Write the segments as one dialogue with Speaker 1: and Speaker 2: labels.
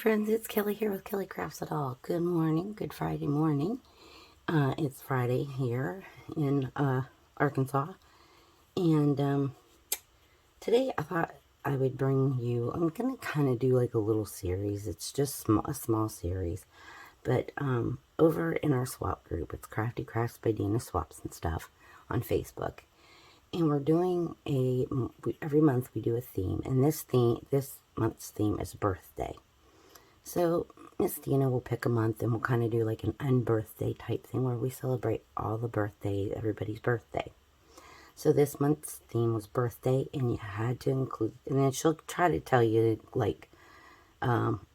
Speaker 1: friends, it's Kelly here with Kelly Crafts It All. Good morning, good Friday morning. It's Friday here in Arkansas, and today I thought I would bring you, I'm going to kind of do like a little series. It's just a small series, but over in our swap group, it's Crafty Crafts by Dina Swaps and stuff on Facebook. And we're doing every month we do a theme, and this month's theme is birthday. So Miss Dina will pick a month and we'll kind of do like an unbirthday type thing where we celebrate all the birthdays, everybody's birthday. So this month's theme was birthday, and you had to include, and then she'll try to tell you like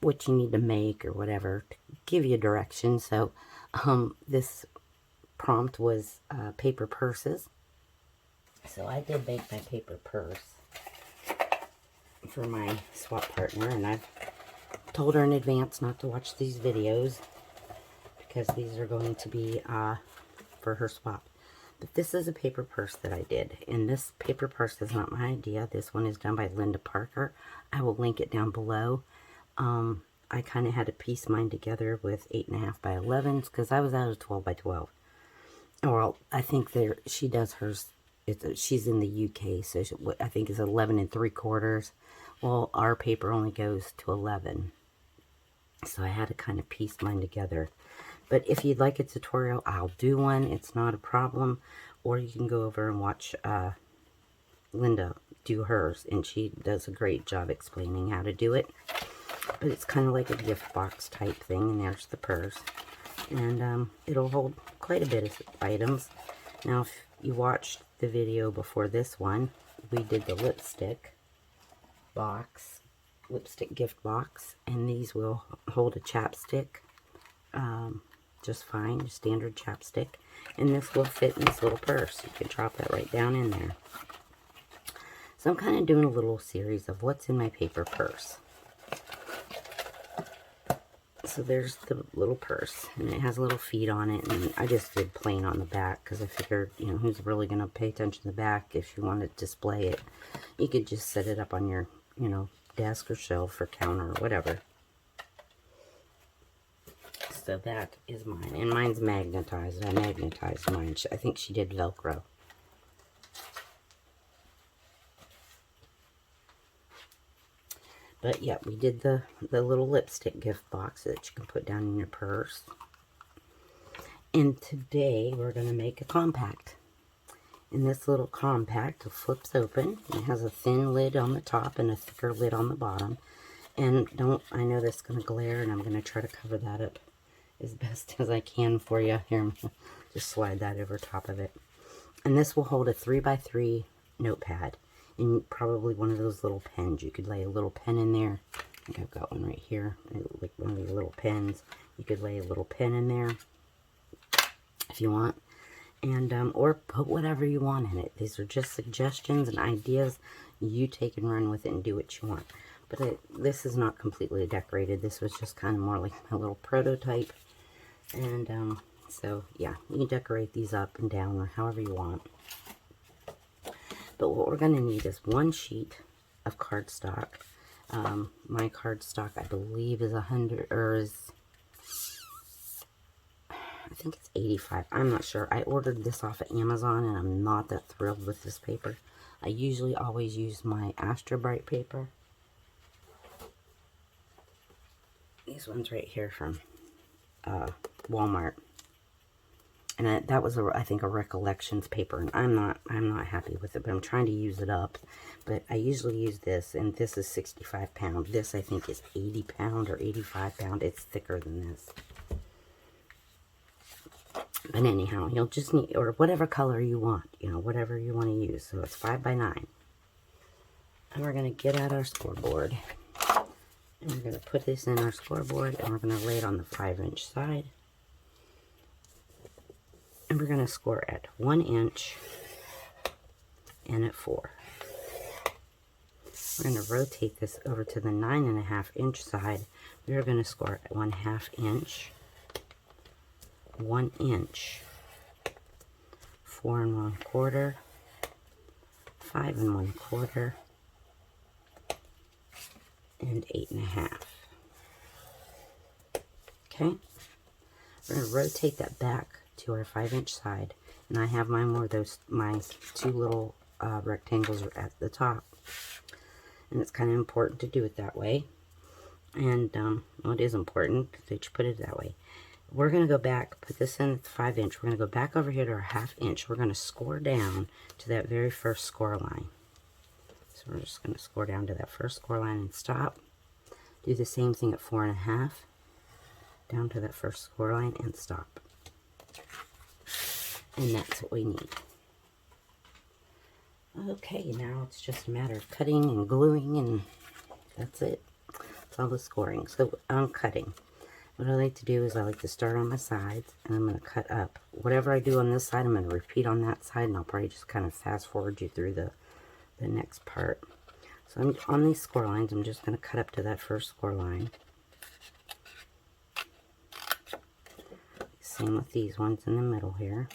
Speaker 1: what you need to make or whatever to give you direction. So this prompt was paper purses. So I did make my paper purse for my swap partner, and I've told her in advance not to watch these videos because these are going to be for her swap. But this is a paper purse that I did, and this paper purse is not my idea. This one is done by Linda Parker. I will link it down below. I kind of had to piece mine together with 8.5 by 11s because I was out of 12 by 12. Well, I think she does hers. She's in the UK, so I think it's 11 3/4. Well, our paper only goes to 11. So I had to kind of piece mine together. But if you'd like a tutorial, I'll do one. It's not a problem. Or you can go over and watch Linda do hers. And she does a great job explaining how to do it. But it's kind of like a gift box type thing. And there's the purse. And it'll hold quite a bit of items. Now, if you watched the video before this one, we did the lipstick gift box, and these will hold a chapstick just fine, standard chapstick, and this will fit in this little purse. You can drop that right down in there. So I'm kind of doing a little series of what's in my paper purse. So there's the little purse, and it has little feet on it, and I just did plain on the back because I figured, you know, who's really going to pay attention to the back? If you want to display it, you could just set it up on your, you know, desk or shelf or counter or whatever. So that is mine, and mine's magnetized. I magnetized mine. I think she did Velcro. But yeah, we did the little lipstick gift box that you can put down in your purse. And today we're going to make a compact. And this little compact flips open. It has a thin lid on the top and a thicker lid on the bottom. And I know this is going to glare, and I'm going to try to cover that up as best as I can for you. Here, I'm going to just slide that over top of it. And this will hold a 3x3 notepad. And probably one of those little pens. You could lay a little pen in there. I think I've got one right here. Like one of these little pens. You could lay a little pen in there if you want. And or put whatever you want in it. These are just suggestions and ideas. You take and run with it and do what you want. But this is not completely decorated. This was just kind of more like my little prototype. And so yeah, you can decorate these up and down or however you want. But what we're going to need is one sheet of cardstock. My cardstock, I believe, is 100, or is, I think it's 85. I'm not sure. I ordered this off of Amazon, and I'm not that thrilled with this paper. I usually always use my Astra Bright paper. These ones right here from Walmart. And that was, I think, a Recollections paper, and I'm not happy with it, but I'm trying to use it up. But I usually use this, and this is 65 pound. This, I think, is 80 pound or 85 pound. It's thicker than this. But anyhow, you'll just need, or whatever color you want, you know, whatever you want to use. So it's 5x9. And we're going to get out our scoreboard. And we're going to put this in our scoreboard, and we're going to lay it on the 5-inch side. And we're going to score at 1 inch and at 4. We're going to rotate this over to the 9.5 inch side. We're going to score at 1/2 inch, 1 inch, 4 1/4, 5 1/4, and 8.5. Okay, we're going to rotate that back to our 5-inch side, and I have mine where those, my two little rectangles are at the top, and it's kind of important to do it that way. And well, it is important that you put it that way. We're going to go back, put this in 5-inch. We're going to go back over here to our 1/2 inch. We're going to score down to that very first score line. So we're just going to score down to that first score line and stop. Do the same thing at 4 1/2. Down to that first score line and stop. And that's what we need. Okay, now it's just a matter of cutting and gluing, and that's it. That's all the scoring. So I'm cutting. What I like to do is I like to start on my sides, and I'm going to cut up. Whatever I do on this side, I'm going to repeat on that side, and I'll probably just kind of fast forward you through the next part. So I'm, on these score lines, I'm just going to cut up to that first score line. Same with these ones in the middle here.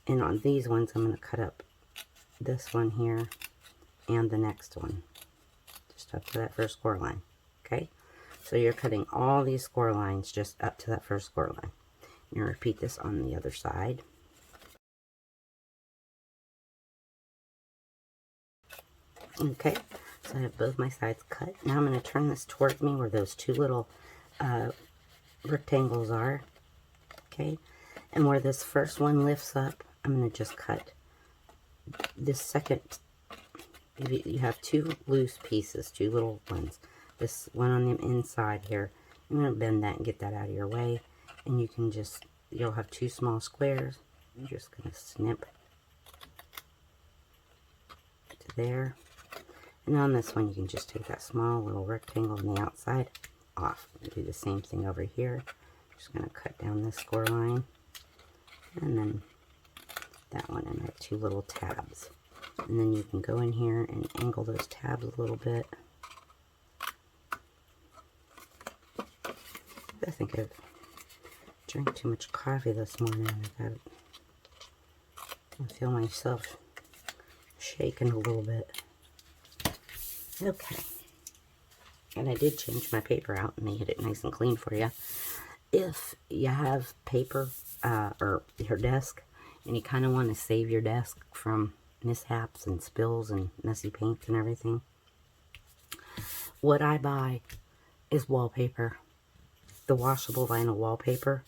Speaker 1: And on these ones, I'm going to cut up this one here and the next one, just up to that first score line. Okay, so you're cutting all these score lines just up to that first score line. You're going to repeat this on the other side. Okay, so I have both my sides cut. Now I'm going to turn this toward me where those two little rectangles are. Okay, and where this first one lifts up, I'm going to just cut this second. You have two loose pieces, two little ones. This one on the inside here, I'm going to bend that and get that out of your way. And you can just, you'll have two small squares. I'm just going to snip to there. And on this one, you can just take that small little rectangle on the outside off. And do the same thing over here. Just going to cut down this score line. And then that one, and I have two little tabs. And then you can go in here and angle those tabs a little bit. I think I've drank too much coffee this morning. I feel myself shaking a little bit. Okay. And I did change my paper out and made it nice and clean for you. If you have paper or your desk and you kind of want to save your desk from mishaps and spills and messy paints and everything, what I buy is wallpaper. The washable vinyl wallpaper.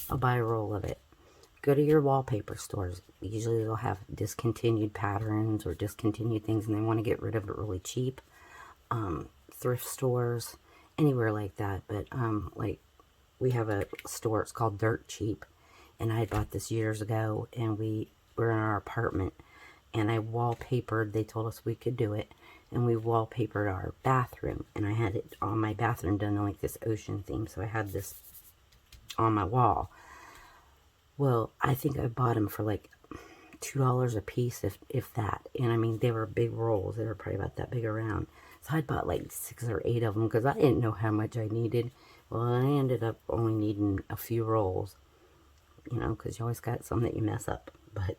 Speaker 1: I'll buy a roll of it. Go to your wallpaper stores. Usually they'll have discontinued patterns or discontinued things and they want to get rid of it really cheap. Thrift stores, anywhere like that. But like we have a store, it's called Dirt Cheap, and I had bought this years ago, and we were in our apartment, and I wallpapered, they told us we could do it, and we wallpapered our bathroom, and I had it on my bathroom done in like this ocean theme, so I had this on my wall. Well, I think I bought them for like $2 a piece, if that, and I mean, they were big rolls, they were probably about that big around, so I bought like 6 or 8 of them, because I didn't know how much I needed. Well, I ended up only needing a few rolls, you know, because you always got some that you mess up, but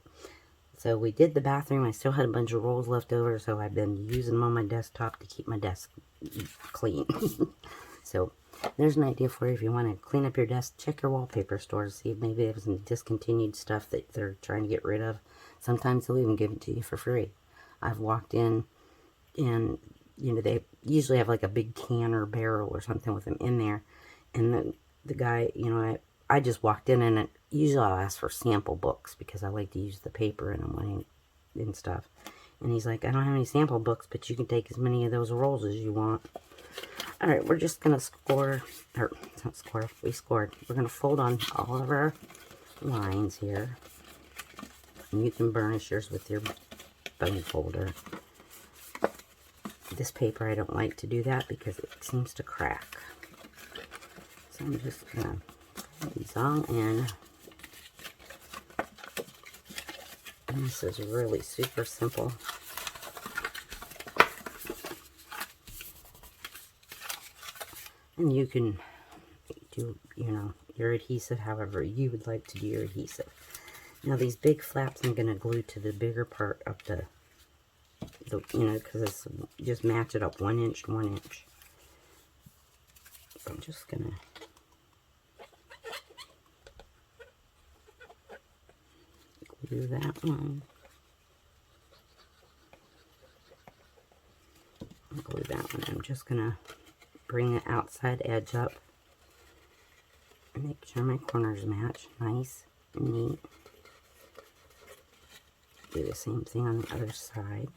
Speaker 1: so we did the bathroom. I still had a bunch of rolls left over, so I've been using them on my desktop to keep my desk clean. So there's an idea for you if you want to clean up your desk. Check your wallpaper stores, see if maybe there's some discontinued stuff that they're trying to get rid of. Sometimes they'll even give it to you for free. I've walked in, and you know, they usually have like a big can or barrel or something with them in there, and the guy, you know, I just walked in, and usually I'll ask for sample books because I like to use the paper in them and stuff. And he's like, I don't have any sample books, but you can take as many of those rolls as you want. All right, we're just going to score, or not score, we scored. We're going to fold on all of our lines here. And you can burnish yours with your bone folder. This paper, I don't like to do that because it seems to crack. So I'm just going to put these all in. And this is really super simple. And you can do, you know, your adhesive however you would like to do your adhesive. Now these big flaps I'm going to glue to the bigger part of the you know, because it's just match it up 1 inch to 1 inch. So I'm just gonna glue that one. Glue that one. I'm just gonna bring the outside edge up and make sure my corners match nice and neat. Do the same thing on the other side.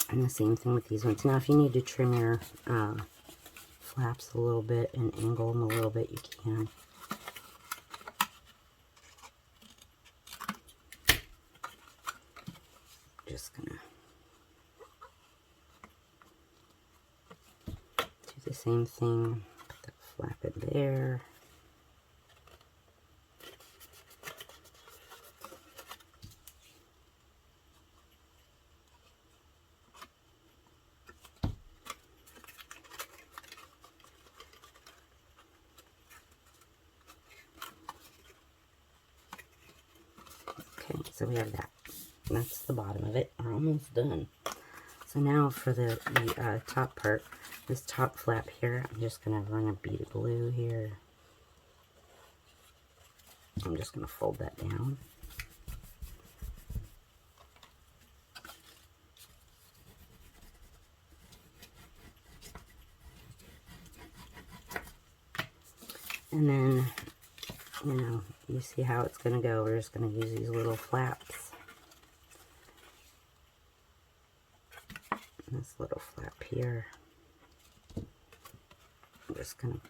Speaker 1: And the same thing with these ones. Now, if you need to trim your flaps a little bit and angle them a little bit, you can. Just gonna do the same thing. Put that flap in there. So we have that. That's the bottom of it. We're almost done. So now for the top part, this top flap here, I'm just going to run a bead of glue here. I'm just going to fold that down. And then, you know, you see how it's going to go. We're just going to use these little flaps. And this little flap here. I'm just going to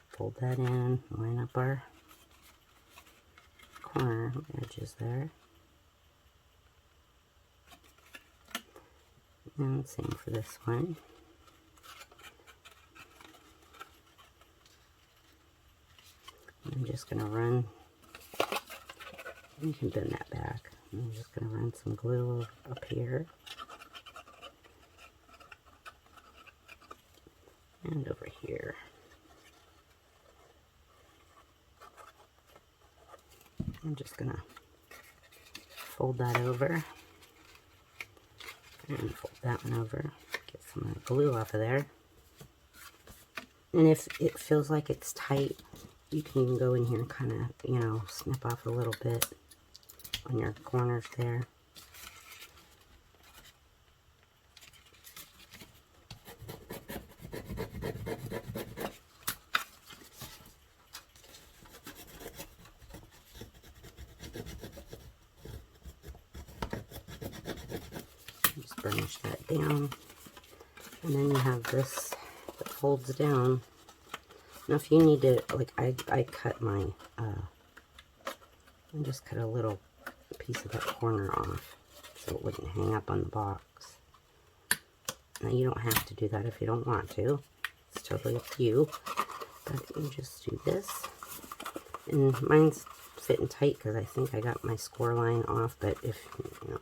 Speaker 1: fold that in, line up our corner edges there. And same for this one. I'm just going to run, you can bend that back. I'm just going to run some glue up here and over here. I'm just going to fold that over and fold that one over. Get some of the glue off of there. And if it feels like it's tight, you can even go in here and kind of, you know, snip off a little bit on your corners there. Just burnish that down. And then you have this that folds down. Now if you need to, like I cut my, I just cut a little piece of that corner off so it wouldn't hang up on the box. Now you don't have to do that if you don't want to. It's totally up to you. But you just do this. And mine's fitting tight because I think I got my score line off, but if you know,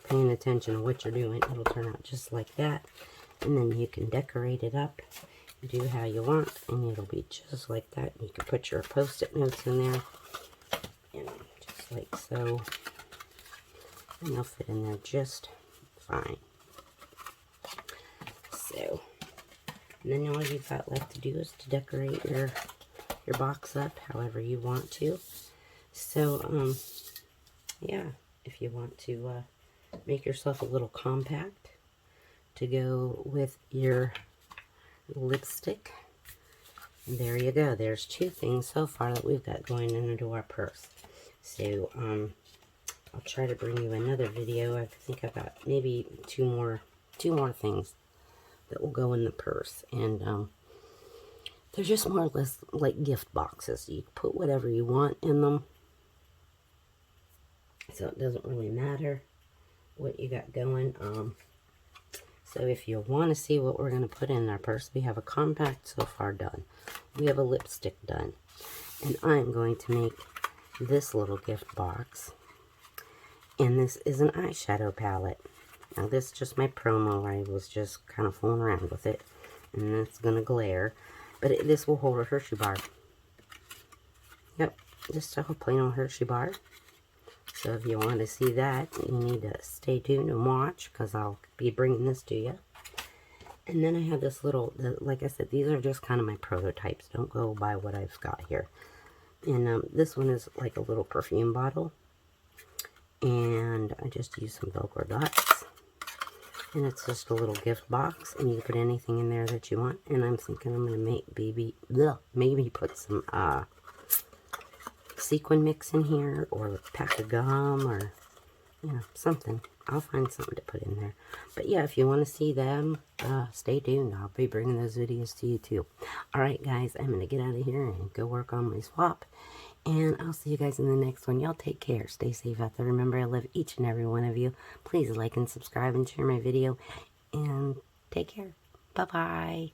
Speaker 1: paying attention to what you're doing, it'll turn out just like that. And then you can decorate it up, do how you want, and it'll be just like that. You can put your post-it notes in there, you know, just like so, and they'll fit in there just fine. So, and then all you've got left to do is to decorate your box up however you want to. So, yeah, if you want to make yourself a little compact to go with your lipstick, there you go. There's 2 things so far that we've got going into our purse. So I'll try to bring you another video. I think I've got maybe two more things that will go in the purse, and they're just more or less like gift boxes. You can put whatever you want in them, so it doesn't really matter what you got going. So if you want to see what we're going to put in our purse, we have a compact so far done. We have a lipstick done. And I'm going to make this little gift box. And this is an eyeshadow palette. Now this is just my promo. I was just kind of fooling around with it. And it's going to glare. But this will hold a Hershey bar. just a plain old Hershey bar. So if you want to see that, you need to stay tuned and watch, because I'll be bringing this to you. And then I have this little, like I said, these are just kind of my prototypes. Don't go by what I've got here. And this one is like a little perfume bottle. And I just use some Velcro dots. And it's just a little gift box. And you can put anything in there that you want. And I'm thinking I'm going to maybe put some sequin mix in here. Or a pack of gum. Or, you know, something. I'll find something to put in there. But yeah, if you want to see them, stay tuned. I'll be bringing those videos to you too. Alright guys, I'm going to get out of here and go work on my swap. And I'll see you guys in the next one. Y'all take care. Stay safe out there. Remember, I love each and every one of you. Please like and subscribe and share my video. And take care. Bye-bye.